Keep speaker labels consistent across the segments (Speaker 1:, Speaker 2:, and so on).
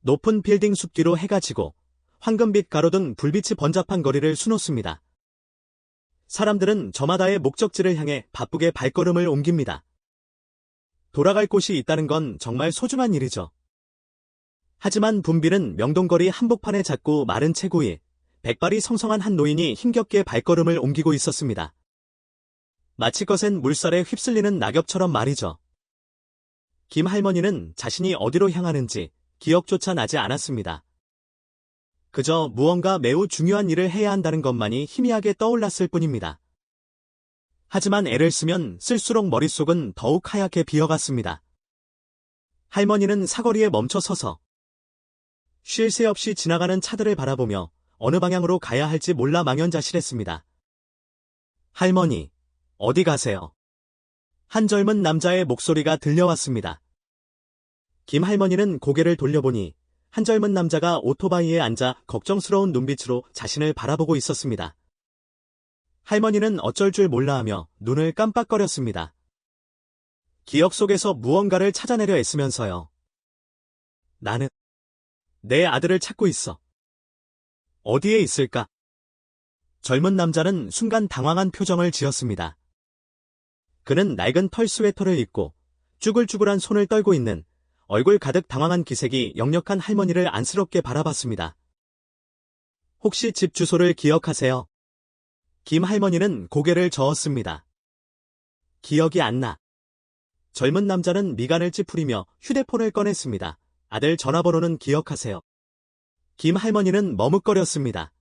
Speaker 1: 높은 빌딩 숲 뒤로 해가 지고 황금빛 가로등 불빛이 번잡한 거리를 수놓습니다. 사람들은 저마다의 목적지를 향해 바쁘게 발걸음을 옮깁니다. 돌아갈 곳이 있다는 건 정말 소중한 일이죠. 하지만 붐비는 명동거리 한복판에 작고 마른 채구 위 백발이 성성한 한 노인이 힘겹게 발걸음을 옮기고 있었습니다. 마치 거센 물살에 휩쓸리는 낙엽처럼 말이죠. 김 할머니는 자신이 어디로 향하는지 기억조차 나지 않았습니다. 그저 무언가 매우 중요한 일을 해야 한다는 것만이 희미하게 떠올랐을 뿐입니다. 하지만 애를 쓰면 쓸수록 머릿속은 더욱 하얗게 비어갔습니다. 할머니는 사거리에 멈춰 서서 쉴 새 없이 지나가는 차들을 바라보며 어느 방향으로 가야 할지 몰라 망연자실했습니다. 할머니, 어디 가세요? 한 젊은 남자의 목소리가 들려왔습니다. 김 할머니는 고개를 돌려보니 한 젊은 남자가 오토바이에 앉아 걱정스러운 눈빛으로 자신을 바라보고 있었습니다. 할머니는 어쩔 줄 몰라 하며 눈을 깜빡거렸습니다. 기억 속에서 무언가를 찾아내려 애쓰면서요. 나는 내 아들을 찾고 있어. 어디에 있을까? 젊은 남자는 순간 당황한 표정을 지었습니다. 그는 낡은 털 스웨터를 입고 쭈글쭈글한 손을 떨고 있는 얼굴 가득 당황한 기색이 역력한 할머니를 안쓰럽게 바라봤습니다. 혹시 집 주소를 기억하세요? 김 할머니는 고개를 저었습니다. 기억이 안 나. 젊은 남자는 미간을 찌푸리며 휴대폰을 꺼냈습니다. 아들 전화번호는 기억하세요. 김 할머니는 머뭇거렸습니다.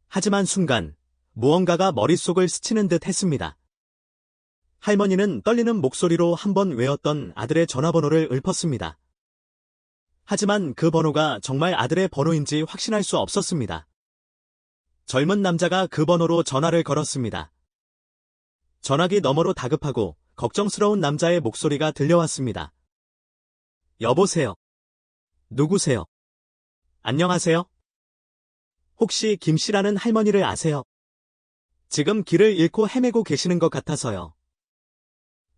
Speaker 1: 하지만 순간 무언가가 머릿속을 스치는 듯 했습니다. 할머니는 떨리는 목소리로 한번 외웠던 아들의 전화번호를 읊었습니다. 하지만 그 번호가 정말 아들의 번호인지 확신할 수 없었습니다. 젊은 남자가 그 번호로 전화를 걸었습니다. 전화기 너머로 다급하고 걱정스러운 남자의 목소리가 들려왔습니다. 여보세요. 누구세요? 안녕하세요. 혹시 김 씨라는 할머니를 아세요? 지금 길을 잃고 헤매고 계시는 것 같아서요.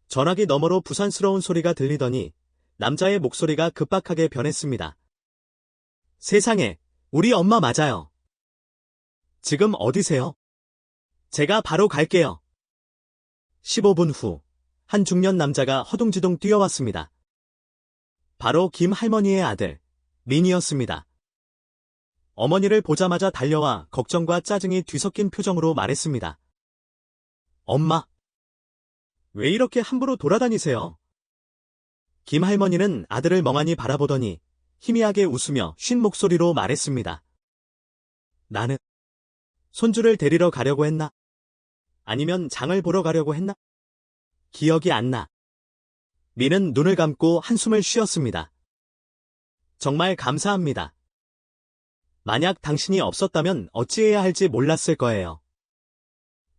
Speaker 1: 전화기 너머로 부산스러운 소리가 들리더니 남자의 목소리가 급박하게 변했습니다. 세상에, 우리 엄마 맞아요. 지금 어디세요? 제가 바로 갈게요. 15분 후, 한 중년 남자가 허둥지둥 뛰어왔습니다. 바로 김 할머니의 아들, 민이었습니다. 어머니를 보자마자 달려와 걱정과 짜증이 뒤섞인 표정으로 말했습니다. 엄마, 왜 이렇게 함부로 돌아다니세요? 김 할머니는 아들을 멍하니 바라보더니 희미하게 웃으며 쉰 목소리로 말했습니다. 나는 손주를 데리러 가려고 했나? 아니면 장을 보러 가려고 했나? 기억이 안 나. 민은 눈을 감고 한숨을 쉬었습니다. 정말 감사합니다. 만약 당신이 없었다면 어찌해야 할지 몰랐을 거예요.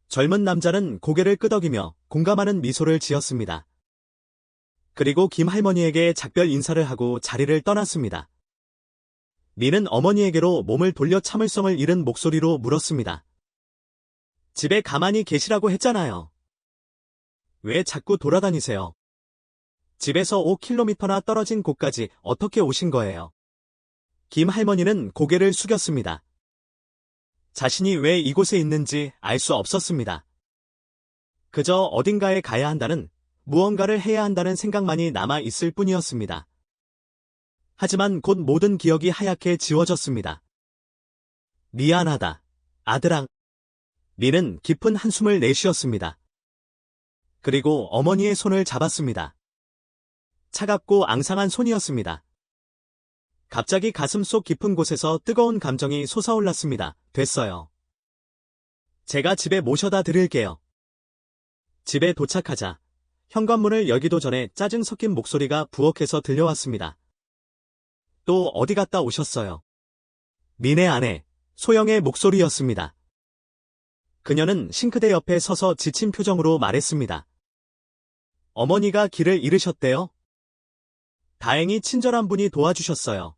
Speaker 1: 젊은 남자는 고개를 끄덕이며 공감하는 미소를 지었습니다. 그리고 김 할머니에게 작별 인사를 하고 자리를 떠났습니다. 민은 어머니에게로 몸을 돌려 참을성을 잃은 목소리로 물었습니다. 집에 가만히 계시라고 했잖아요. 왜 자꾸 돌아다니세요? 집에서 5km나 떨어진 곳까지 어떻게 오신 거예요? 김 할머니는 고개를 숙였습니다. 자신이 왜 이곳에 있는지 알 수 없었습니다. 그저 어딘가에 가야 한다는, 무언가를 해야 한다는 생각만이 남아 있을 뿐이었습니다. 하지만 곧 모든 기억이 하얗게 지워졌습니다. 미안하다, 아들아. 민은 깊은 한숨을 내쉬었습니다. 그리고 어머니의 손을 잡았습니다. 차갑고 앙상한 손이었습니다. 갑자기 가슴속 깊은 곳에서 뜨거운 감정이 솟아올랐습니다. 됐어요. 제가 집에 모셔다 드릴게요. 집에 도착하자 현관문을 열기도 전에 짜증 섞인 목소리가 부엌에서 들려왔습니다. 또 어디 갔다 오셨어요? 민의 아내, 소영의 목소리였습니다. 그녀는 싱크대 옆에 서서 지친 표정으로 말했습니다. 어머니가 길을 잃으셨대요? 다행히 친절한 분이 도와주셨어요.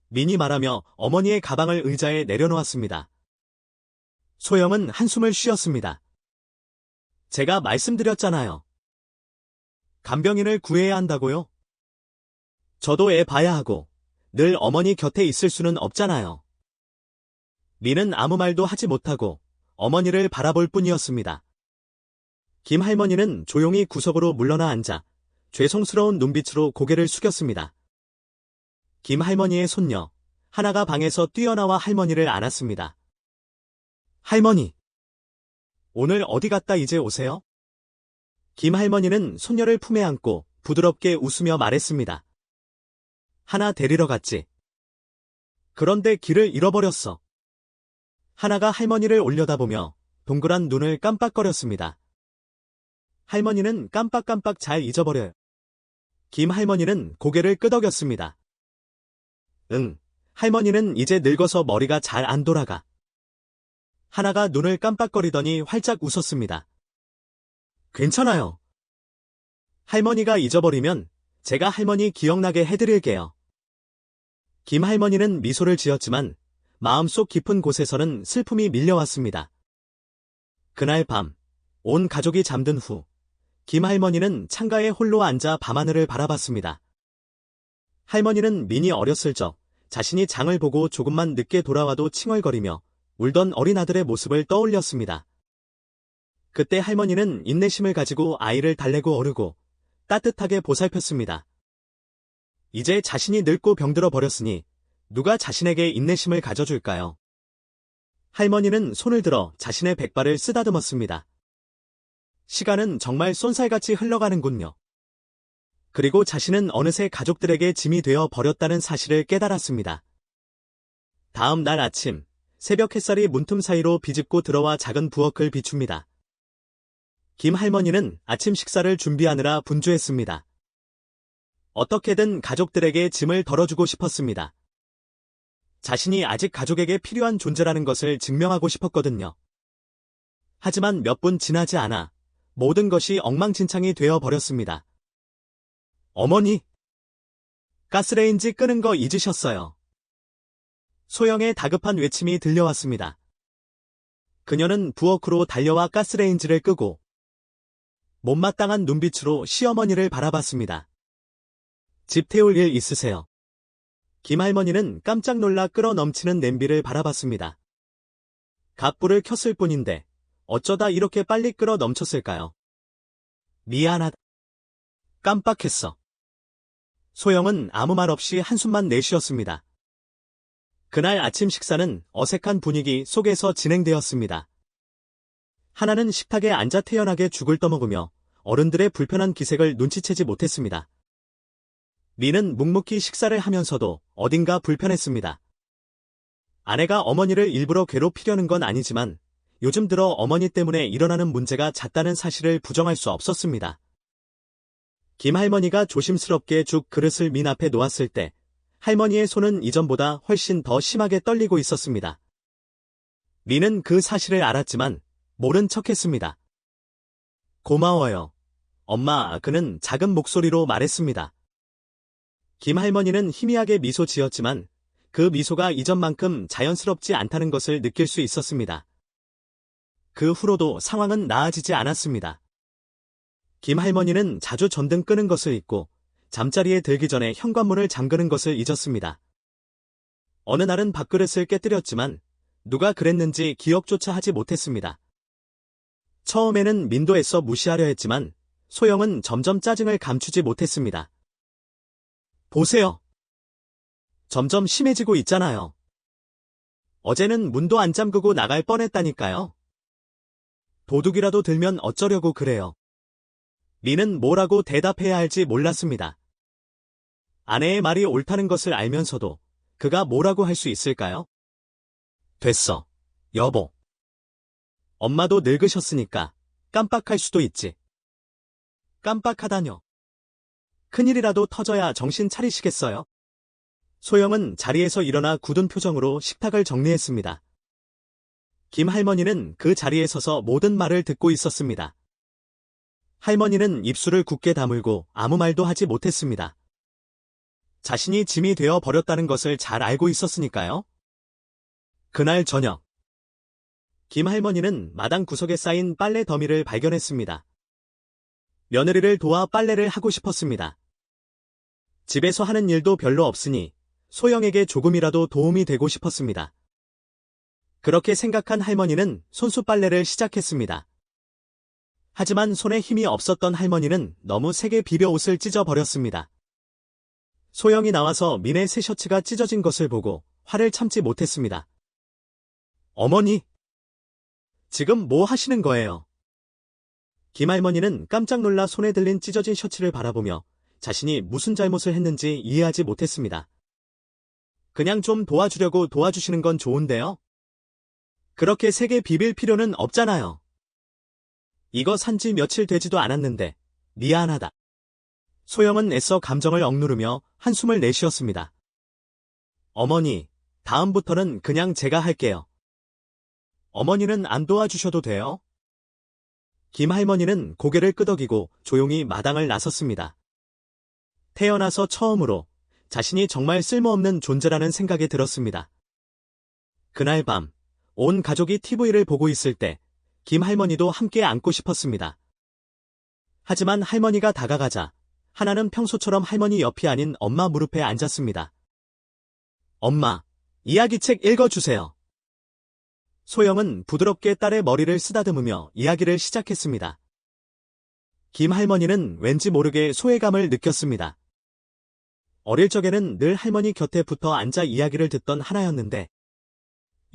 Speaker 1: 민이 말하며 어머니의 가방을 의자에 내려놓았습니다. 소영은 한숨을 쉬었습니다. 제가 말씀드렸잖아요. 간병인을 구해야 한다고요? 저도 애 봐야 하고 늘 어머니 곁에 있을 수는 없잖아요. 리는 아무 말도 하지 못하고 어머니를 바라볼 뿐이었습니다. 김 할머니는 조용히 구석으로 물러나 앉아 죄송스러운 눈빛으로 고개를 숙였습니다. 김 할머니의 손녀 하나가 방에서 뛰어나와 할머니를 안았습니다. 할머니, 오늘 어디 갔다 이제 오세요? 김 할머니는 손녀를 품에 안고 부드럽게 웃으며 말했습니다. 하나 데리러 갔지. 그런데 길을 잃어버렸어. 하나가 할머니를 올려다보며 동그란 눈을 깜빡거렸습니다. 할머니는 깜빡깜빡 잘 잊어버려요. 김 할머니는 고개를 끄덕였습니다. 응, 할머니는 이제 늙어서 머리가 잘 안 돌아가. 하나가 눈을 깜빡거리더니 활짝 웃었습니다. 괜찮아요. 할머니가 잊어버리면 제가 할머니 기억나게 해드릴게요. 김 할머니는 미소를 지었지만 마음속 깊은 곳에서는 슬픔이 밀려왔습니다. 그날 밤, 온 가족이 잠든 후 김 할머니는 창가에 홀로 앉아 밤하늘을 바라봤습니다. 할머니는 민이 어렸을 적 자신이 장을 보고 조금만 늦게 돌아와도 칭얼거리며 울던 어린 아들의 모습을 떠올렸습니다. 그때 할머니는 인내심을 가지고 아이를 달래고 어르고 따뜻하게 보살폈습니다. 이제 자신이 늙고 병들어 버렸으니 누가 자신에게 인내심을 가져줄까요? 할머니는 손을 들어 자신의 백발을 쓰다듬었습니다. 시간은 정말 쏜살같이 흘러가는군요. 그리고 자신은 어느새 가족들에게 짐이 되어 버렸다는 사실을 깨달았습니다. 다음 날 아침, 새벽 햇살이 문틈 사이로 비집고 들어와 작은 부엌을 비춥니다. 김 할머니는 아침 식사를 준비하느라 분주했습니다. 어떻게든 가족들에게 짐을 덜어주고 싶었습니다. 자신이 아직 가족에게 필요한 존재라는 것을 증명하고 싶었거든요. 하지만 몇 분 지나지 않아 모든 것이 엉망진창이 되어 버렸습니다. 어머니! 가스레인지 끄는 거 잊으셨어요. 소영의 다급한 외침이 들려왔습니다. 그녀는 부엌으로 달려와 가스레인지를 끄고 못마땅한 눈빛으로 시어머니를 바라봤습니다. 집 태울 일 있으세요? 김 할머니는 깜짝 놀라 끓어 넘치는 냄비를 바라봤습니다. 갑불을 켰을 뿐인데 어쩌다 이렇게 빨리 끓어 넘쳤을까요? 미안하다. 깜빡했어. 소영은 아무 말 없이 한숨만 내쉬었습니다. 그날 아침 식사는 어색한 분위기 속에서 진행되었습니다. 하나는 식탁에 앉아 태연하게 죽을 떠먹으며 어른들의 불편한 기색을 눈치채지 못했습니다. 리는 묵묵히 식사를 하면서도 어딘가 불편했습니다. 아내가 어머니를 일부러 괴롭히려는 건 아니지만 요즘 들어 어머니 때문에 일어나는 문제가 잦다는 사실을 부정할 수 없었습니다. 김 할머니가 조심스럽게 죽 그릇을 민 앞에 놓았을 때 할머니의 손은 이전보다 훨씬 더 심하게 떨리고 있었습니다. 리는 그 사실을 알았지만 모른 척했습니다. 고마워요. 엄마, 그는 작은 목소리로 말했습니다. 김 할머니는 희미하게 미소 지었지만 그 미소가 이전만큼 자연스럽지 않다는 것을 느낄 수 있었습니다. 그 후로도 상황은 나아지지 않았습니다. 김 할머니는 자주 전등 끄는 것을 잊고 잠자리에 들기 전에 현관문을 잠그는 것을 잊었습니다. 어느 날은 밥그릇을 깨뜨렸지만 누가 그랬는지 기억조차 하지 못했습니다. 처음에는 민도 애써 무시하려 했지만 소영은 점점 짜증을 감추지 못했습니다. 보세요. 점점 심해지고 있잖아요. 어제는 문도 안 잠그고 나갈 뻔했다니까요. 도둑이라도 들면 어쩌려고 그래요. 리는 뭐라고 대답해야 할지 몰랐습니다. 아내의 말이 옳다는 것을 알면서도 그가 뭐라고 할 수 있을까요? 됐어, 여보. 엄마도 늙으셨으니까 깜빡할 수도 있지. 깜빡하다뇨. 큰일이라도 터져야 정신 차리시겠어요? 소영은 자리에서 일어나 굳은 표정으로 식탁을 정리했습니다. 김 할머니는 그 자리에 서서 모든 말을 듣고 있었습니다. 할머니는 입술을 굳게 다물고 아무 말도 하지 못했습니다. 자신이 짐이 되어 버렸다는 것을 잘 알고 있었으니까요. 그날 저녁, 김 할머니는 마당 구석에 쌓인 빨래 더미를 발견했습니다. 며느리를 도와 빨래를 하고 싶었습니다. 집에서 하는 일도 별로 없으니 소영에게 조금이라도 도움이 되고 싶었습니다. 그렇게 생각한 할머니는 손수 빨래를 시작했습니다. 하지만 손에 힘이 없었던 할머니는 너무 세게 비벼 옷을 찢어버렸습니다. 소영이 나와서 민의 새 셔츠가 찢어진 것을 보고 화를 참지 못했습니다. 어머니! 지금 뭐 하시는 거예요? 김할머니는 깜짝 놀라 손에 들린 찢어진 셔츠를 바라보며 자신이 무슨 잘못을 했는지 이해하지 못했습니다. 그냥 좀 도와주려고 도와주시는 건 좋은데요? 그렇게 세게 비빌 필요는 없잖아요. 이거 산지 며칠 되지도 않았는데 미안하다. 소영은 애써 감정을 억누르며 한숨을 내쉬었습니다. 어머니, 다음부터는 그냥 제가 할게요. 어머니는 안 도와주셔도 돼요? 김할머니는 고개를 끄덕이고 조용히 마당을 나섰습니다. 태어나서 처음으로 자신이 정말 쓸모없는 존재라는 생각이 들었습니다. 그날 밤, 온 가족이 TV를 보고 있을 때 김할머니도 함께 안고 싶었습니다. 하지만 할머니가 다가가자 하나는 평소처럼 할머니 옆이 아닌 엄마 무릎에 앉았습니다. 엄마, 이야기책 읽어주세요. 소영은 부드럽게 딸의 머리를 쓰다듬으며 이야기를 시작했습니다. 김할머니는 왠지 모르게 소외감을 느꼈습니다. 어릴 적에는 늘 할머니 곁에 붙어 앉아 이야기를 듣던 하나였는데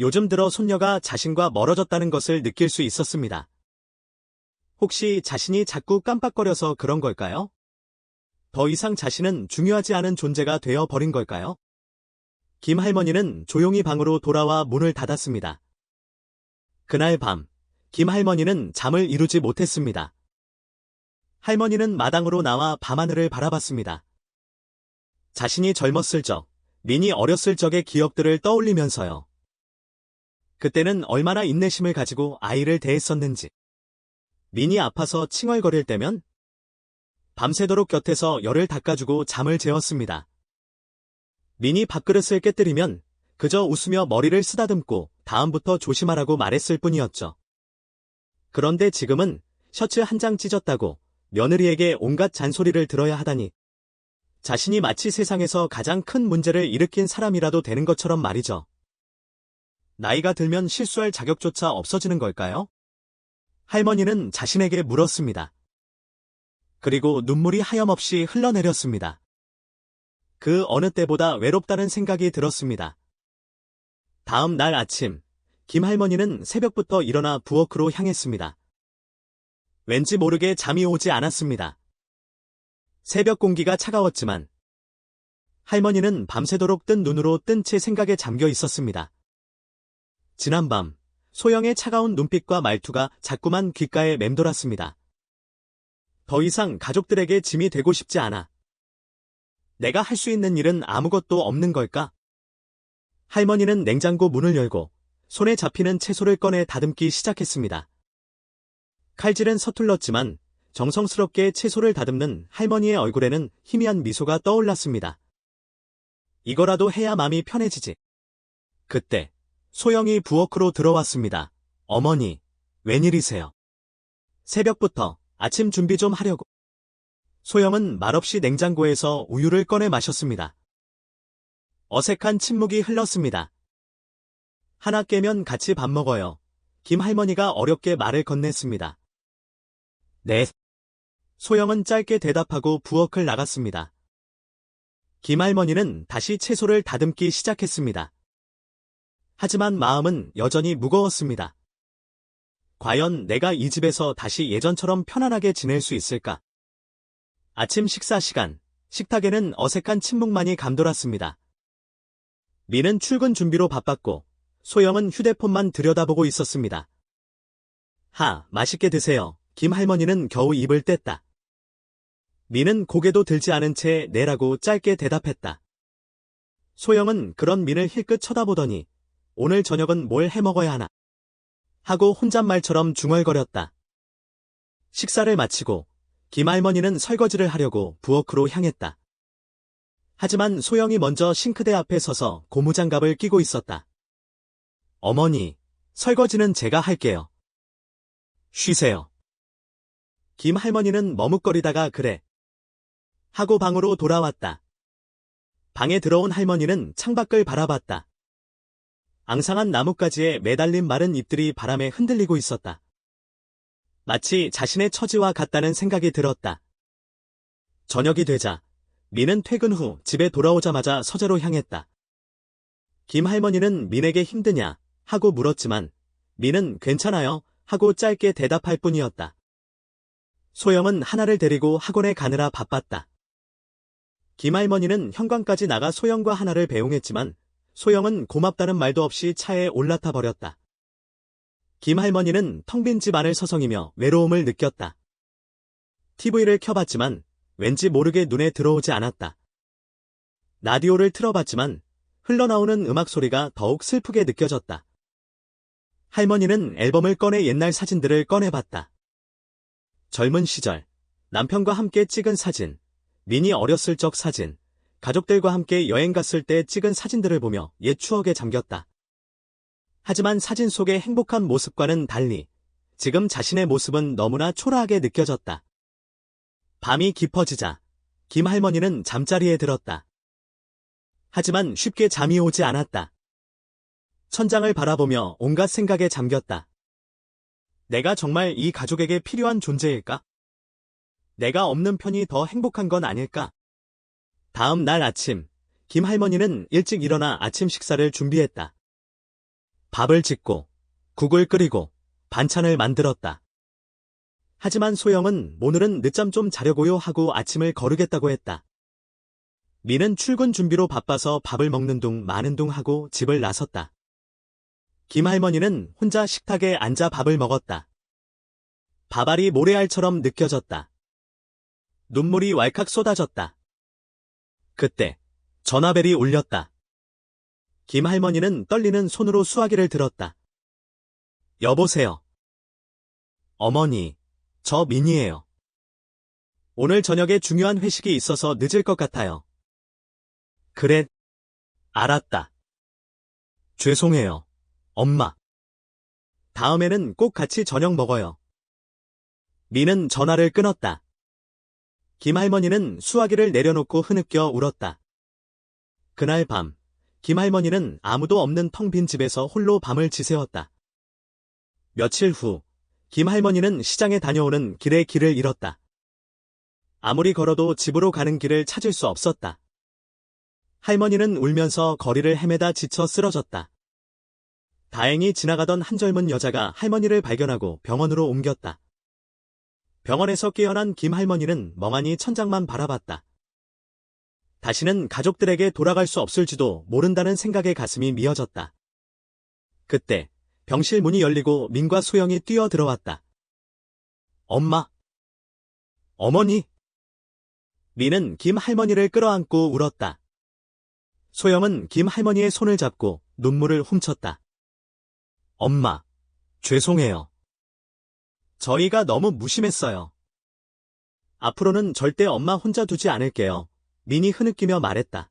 Speaker 1: 요즘 들어 손녀가 자신과 멀어졌다는 것을 느낄 수 있었습니다. 혹시 자신이 자꾸 깜빡거려서 그런 걸까요? 더 이상 자신은 중요하지 않은 존재가 되어 버린 걸까요? 김할머니는 조용히 방으로 돌아와 문을 닫았습니다. 그날 밤, 김할머니는 잠을 이루지 못했습니다. 할머니는 마당으로 나와 밤하늘을 바라봤습니다. 자신이 젊었을 적, 민이 어렸을 적의 기억들을 떠올리면서요. 그때는 얼마나 인내심을 가지고 아이를 대했었는지. 민이 아파서 칭얼거릴 때면 밤새도록 곁에서 열을 닦아주고 잠을 재웠습니다. 민이 밥그릇을 깨뜨리면 그저 웃으며 머리를 쓰다듬고 다음부터 조심하라고 말했을 뿐이었죠. 그런데 지금은 셔츠 한 장 찢었다고 며느리에게 온갖 잔소리를 들어야 하다니 자신이 마치 세상에서 가장 큰 문제를 일으킨 사람이라도 되는 것처럼 말이죠. 나이가 들면 실수할 자격조차 없어지는 걸까요? 할머니는 자신에게 물었습니다. 그리고 눈물이 하염없이 흘러내렸습니다. 그 어느 때보다 외롭다는 생각이 들었습니다. 다음 날 아침, 김할머니는 새벽부터 일어나 부엌으로 향했습니다. 왠지 모르게 잠이 오지 않았습니다. 새벽 공기가 차가웠지만 할머니는 밤새도록 뜬 눈으로 뜬 채 생각에 잠겨 있었습니다. 지난밤, 소영의 차가운 눈빛과 말투가 자꾸만 귓가에 맴돌았습니다. 더 이상 가족들에게 짐이 되고 싶지 않아. 내가 할 수 있는 일은 아무것도 없는 걸까? 할머니는 냉장고 문을 열고 손에 잡히는 채소를 꺼내 다듬기 시작했습니다. 칼질은 서툴렀지만 정성스럽게 채소를 다듬는 할머니의 얼굴에는 희미한 미소가 떠올랐습니다. 이거라도 해야 마음이 편해지지. 그때 소영이 부엌으로 들어왔습니다. 어머니, 웬일이세요? 새벽부터 아침 준비 좀 하려고. 소영은 말없이 냉장고에서 우유를 꺼내 마셨습니다. 어색한 침묵이 흘렀습니다. 하나 깨면 같이 밥 먹어요. 김할머니가 어렵게 말을 건넸습니다. 네. 소영은 짧게 대답하고 부엌을 나갔습니다. 김할머니는 다시 채소를 다듬기 시작했습니다. 하지만 마음은 여전히 무거웠습니다. 과연 내가 이 집에서 다시 예전처럼 편안하게 지낼 수 있을까? 아침 식사 시간, 식탁에는 어색한 침묵만이 감돌았습니다. 민은 출근 준비로 바빴고 소영은 휴대폰만 들여다보고 있었습니다. 맛있게 드세요. 김할머니는 겨우 입을 뗐다. 민은 고개도 들지 않은 채 내라고 짧게 대답했다. 소영은 그런 민을 힐끗 쳐다보더니 오늘 저녁은 뭘 해먹어야 하나 하고 혼잣말처럼 중얼거렸다. 식사를 마치고 김할머니는 설거지를 하려고 부엌으로 향했다. 하지만 소영이 먼저 싱크대 앞에 서서 고무장갑을 끼고 있었다. 어머니, 설거지는 제가 할게요. 쉬세요. 김할머니는 머뭇거리다가 그래 하고 방으로 돌아왔다. 방에 들어온 할머니는 창밖을 바라봤다. 앙상한 나뭇가지에 매달린 마른 잎들이 바람에 흔들리고 있었다. 마치 자신의 처지와 같다는 생각이 들었다. 저녁이 되자 민은 퇴근 후 집에 돌아오자마자 서재로 향했다. 김 할머니는 민에게 힘드냐 하고 물었지만 민은 괜찮아요 하고 짧게 대답할 뿐이었다. 소영은 하나를 데리고 학원에 가느라 바빴다. 김 할머니는 현관까지 나가 소영과 하나를 배웅했지만 소영은 고맙다는 말도 없이 차에 올라타 버렸다. 김 할머니는 텅 빈 집 안을 서성이며 외로움을 느꼈다. TV를 켜봤지만 왠지 모르게 눈에 들어오지 않았다. 라디오를 틀어봤지만 흘러나오는 음악 소리가 더욱 슬프게 느껴졌다. 할머니는 앨범을 꺼내 옛날 사진들을 꺼내봤다. 젊은 시절, 남편과 함께 찍은 사진, 민이 어렸을 적 사진, 가족들과 함께 여행 갔을 때 찍은 사진들을 보며 옛 추억에 잠겼다. 하지만 사진 속의 행복한 모습과는 달리 지금 자신의 모습은 너무나 초라하게 느껴졌다. 밤이 깊어지자 김 할머니는 잠자리에 들었다. 하지만 쉽게 잠이 오지 않았다. 천장을 바라보며 온갖 생각에 잠겼다. 내가 정말 이 가족에게 필요한 존재일까? 내가 없는 편이 더 행복한 건 아닐까? 다음 날 아침, 김 할머니는 일찍 일어나 아침 식사를 준비했다. 밥을 짓고, 국을 끓이고, 반찬을 만들었다. 하지만 소영은 오늘은 늦잠 좀 자려고요 하고 아침을 거르겠다고 했다. 민은 출근 준비로 바빠서 밥을 먹는 둥 마는 둥 하고 집을 나섰다. 김 할머니는 혼자 식탁에 앉아 밥을 먹었다. 밥알이 모래알처럼 느껴졌다. 눈물이 왈칵 쏟아졌다. 그때 전화벨이 울렸다. 김 할머니는 떨리는 손으로 수화기를 들었다. 여보세요. 어머니, 저 민이에요. 오늘 저녁에 중요한 회식이 있어서 늦을 것 같아요. 그래, 알았다. 죄송해요, 엄마. 다음에는 꼭 같이 저녁 먹어요. 민은 전화를 끊었다. 김 할머니는 수화기를 내려놓고 흐느껴 울었다. 그날 밤, 김 할머니는 아무도 없는 텅 빈 집에서 홀로 밤을 지새웠다. 며칠 후, 김 할머니는 시장에 다녀오는 길에 길을 잃었다. 아무리 걸어도 집으로 가는 길을 찾을 수 없었다. 할머니는 울면서 거리를 헤매다 지쳐 쓰러졌다. 다행히 지나가던 한 젊은 여자가 할머니를 발견하고 병원으로 옮겼다. 병원에서 깨어난 김 할머니는 멍하니 천장만 바라봤다. 다시는 가족들에게 돌아갈 수 없을지도 모른다는 생각에 가슴이 미어졌다. 그때 병실 문이 열리고 민과 소영이 뛰어 들어왔다. 엄마! 어머니! 민은 김 할머니를 끌어안고 울었다. 소영은 김 할머니의 손을 잡고 눈물을 훔쳤다. 엄마, 죄송해요. 저희가 너무 무심했어요. 앞으로는 절대 엄마 혼자 두지 않을게요. 민이 흐느끼며 말했다.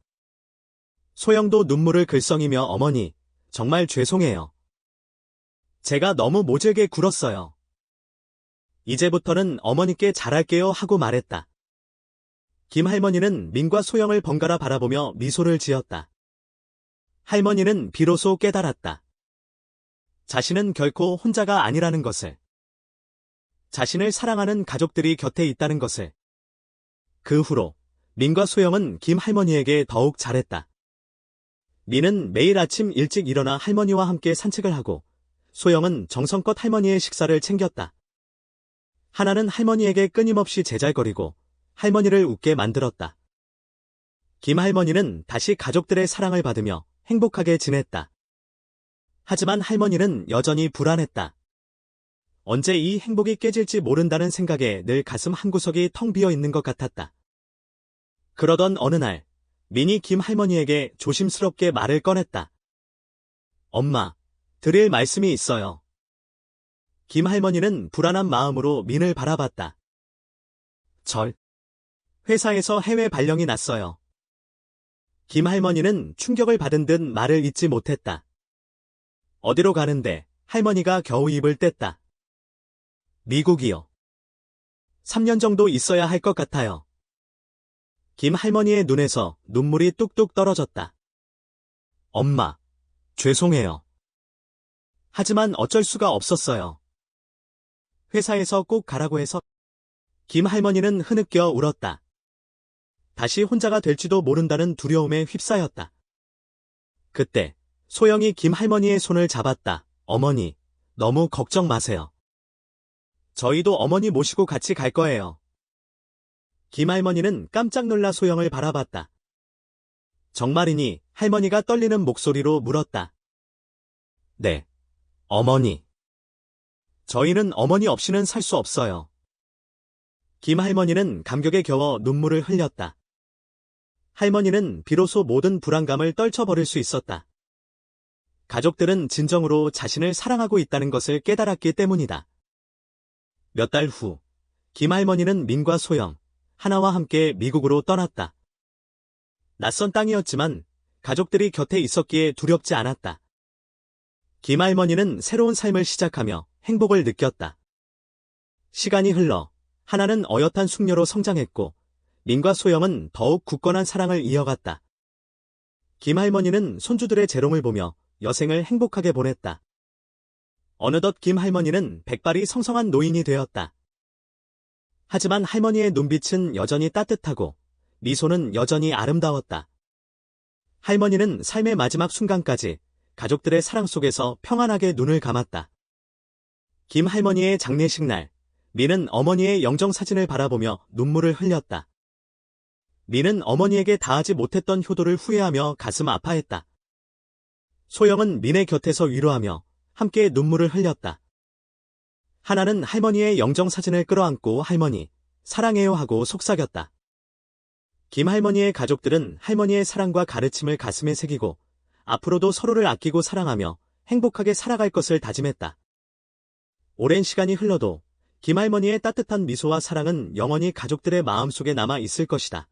Speaker 1: 소영도 눈물을 글썽이며 어머니, 정말 죄송해요. 제가 너무 모질게 굴었어요. 이제부터는 어머니께 잘할게요 하고 말했다. 김 할머니는 민과 소영을 번갈아 바라보며 미소를 지었다. 할머니는 비로소 깨달았다. 자신은 결코 혼자가 아니라는 것을. 자신을 사랑하는 가족들이 곁에 있다는 것을. 그 후로 민과 소영은 김 할머니에게 더욱 잘했다. 민은 매일 아침 일찍 일어나 할머니와 함께 산책을 하고 소영은 정성껏 할머니의 식사를 챙겼다. 하나는 할머니에게 끊임없이 제잘거리고 할머니를 웃게 만들었다. 김 할머니는 다시 가족들의 사랑을 받으며 행복하게 지냈다. 하지만 할머니는 여전히 불안했다. 언제 이 행복이 깨질지 모른다는 생각에 늘 가슴 한구석이 텅 비어 있는 것 같았다. 그러던 어느 날, 민이 김 할머니에게 조심스럽게 말을 꺼냈다. 엄마, 드릴 말씀이 있어요. 김 할머니는 불안한 마음으로 민을 바라봤다. 회사에서 해외 발령이 났어요. 김 할머니는 충격을 받은 듯 말을 잇지 못했다. 어디로 가는데 할머니가 겨우 입을 뗐다. 미국이요. 3년 정도 있어야 할 것 같아요. 김 할머니의 눈에서 눈물이 뚝뚝 떨어졌다. 엄마, 죄송해요. 하지만 어쩔 수가 없었어요. 회사에서 꼭 가라고 해서. 김 할머니는 흐느껴 울었다. 다시 혼자가 될지도 모른다는 두려움에 휩싸였다. 그때 소영이 김 할머니의 손을 잡았다. 어머니, 너무 걱정 마세요. 저희도 어머니 모시고 같이 갈 거예요. 김 할머니는 깜짝 놀라 소영을 바라봤다. 정말이니? 할머니가 떨리는 목소리로 물었다. 네, 어머니. 저희는 어머니 없이는 살 수 없어요. 김 할머니는 감격에 겨워 눈물을 흘렸다. 할머니는 비로소 모든 불안감을 떨쳐버릴 수 있었다. 가족들은 진정으로 자신을 사랑하고 있다는 것을 깨달았기 때문이다. 몇 달 후, 김 할머니는 민과 소영, 하나와 함께 미국으로 떠났다. 낯선 땅이었지만 가족들이 곁에 있었기에 두렵지 않았다. 김 할머니는 새로운 삶을 시작하며 행복을 느꼈다. 시간이 흘러 하나는 어엿한 숙녀로 성장했고 민과 소영은 더욱 굳건한 사랑을 이어갔다. 김 할머니는 손주들의 재롱을 보며 여생을 행복하게 보냈다. 어느덧 김 할머니는 백발이 성성한 노인이 되었다. 하지만 할머니의 눈빛은 여전히 따뜻하고 미소는 여전히 아름다웠다. 할머니는 삶의 마지막 순간까지 가족들의 사랑 속에서 평안하게 눈을 감았다. 김 할머니의 장례식 날, 미는 어머니의 영정사진을 바라보며 눈물을 흘렸다. 미는 어머니에게 다하지 못했던 효도를 후회하며 가슴 아파했다. 소영은 민의 곁에서 위로하며 함께 눈물을 흘렸다. 하나는 할머니의 영정사진을 끌어안고 할머니, 사랑해요 하고 속삭였다. 김 할머니의 가족들은 할머니의 사랑과 가르침을 가슴에 새기고 앞으로도 서로를 아끼고 사랑하며 행복하게 살아갈 것을 다짐했다. 오랜 시간이 흘러도 김 할머니의 따뜻한 미소와 사랑은 영원히 가족들의 마음속에 남아 있을 것이다.